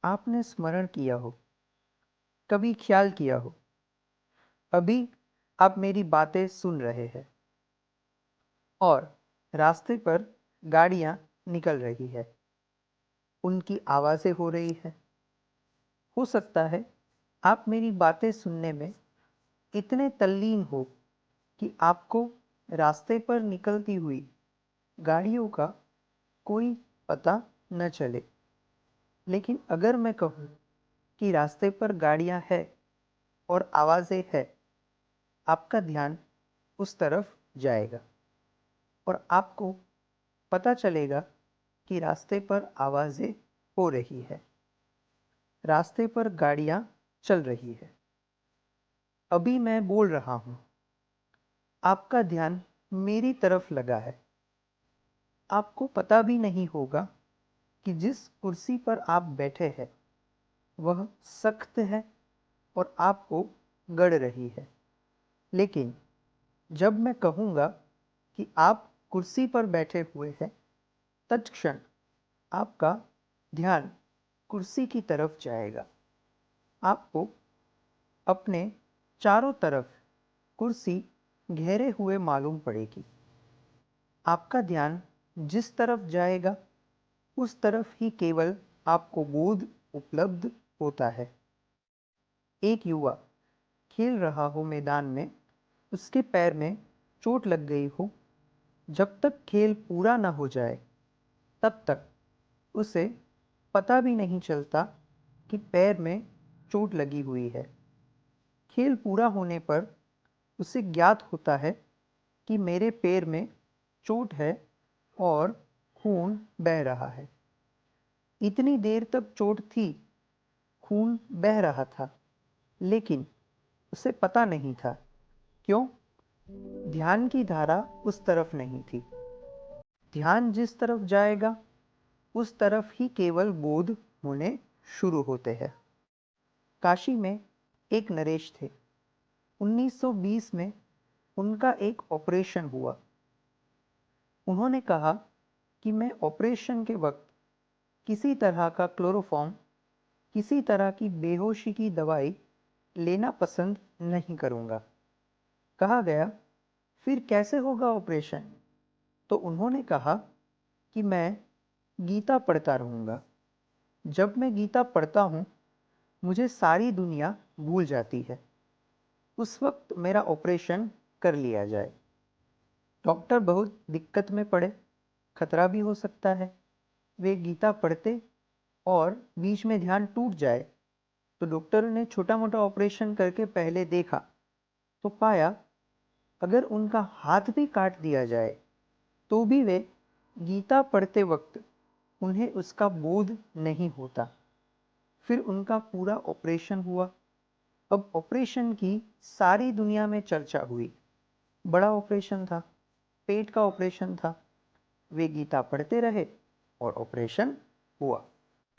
आपने स्मरण किया हो, कभी ख्याल किया हो, अभी आप मेरी बातें सुन रहे हैं और रास्ते पर गाड़ियां निकल रही है, उनकी आवाज़ें हो रही है। हो सकता है आप मेरी बातें सुनने में इतने तल्लीन हो कि आपको रास्ते पर निकलती हुई गाड़ियों का कोई पता न चले। लेकिन अगर मैं कहूँ कि रास्ते पर गाड़ियां हैं और आवाज़ें हैं, आपका ध्यान उस तरफ जाएगा और आपको पता चलेगा कि रास्ते पर आवाज़ें हो रही है, रास्ते पर गाड़ियां चल रही है। अभी मैं बोल रहा हूँ, आपका ध्यान मेरी तरफ लगा है। आपको पता भी नहीं होगा कि जिस कुर्सी पर आप बैठे हैं वह सख्त है और आपको गड़ रही है। लेकिन जब मैं कहूँगा कि आप कुर्सी पर बैठे हुए हैं, तत्क्षण आपका ध्यान कुर्सी की तरफ जाएगा। आपको अपने चारों तरफ कुर्सी घेरे हुए मालूम पड़ेगी। आपका ध्यान जिस तरफ जाएगा उस तरफ ही केवल आपको बोध उपलब्ध होता है। एक युवा खेल रहा हो मैदान में, उसके पैर में चोट लग गई हो, जब तक खेल पूरा न हो जाए तब तक उसे पता भी नहीं चलता कि पैर में चोट लगी हुई है। खेल पूरा होने पर उसे ज्ञात होता है कि मेरे पैर में चोट है और खून बह रहा है। इतनी देर तक चोट थी, खून बह रहा था, लेकिन उसे पता नहीं था। क्यों? ध्यान की धारा उस तरफ नहीं थी। ध्यान जिस तरफ जाएगा उस तरफ ही केवल बोध होने शुरू होते हैं। काशी में एक नरेश थे। 1920 में उनका एक ऑपरेशन हुआ। उन्होंने कहा कि मैं ऑपरेशन के वक्त किसी तरह का क्लोरोफॉर्म, किसी तरह की बेहोशी की दवाई लेना पसंद नहीं करूँगा। कहा गया, फिर कैसे होगा ऑपरेशन? तो उन्होंने कहा कि मैं गीता पढ़ता रहूँगा। जब मैं गीता पढ़ता हूँ, मुझे सारी दुनिया भूल जाती है। उस वक्त मेरा ऑपरेशन कर लिया जाए। डॉक्टर बहुत दिक्कत में पड़े, खतरा भी हो सकता है। वे गीता पढ़ते और बीच में ध्यान टूट जाए तो डॉक्टर ने छोटा मोटा ऑपरेशन करके पहले देखा तो पाया अगर उनका हाथ भी काट दिया जाए तो भी वे गीता पढ़ते वक्त उन्हें उसका बोध नहीं होता। फिर उनका पूरा ऑपरेशन हुआ। अब ऑपरेशन की सारी दुनिया में चर्चा हुई। बड़ा ऑपरेशन था, पेट का ऑपरेशन था। वे गीता पढ़ते रहे और ऑपरेशन हुआ।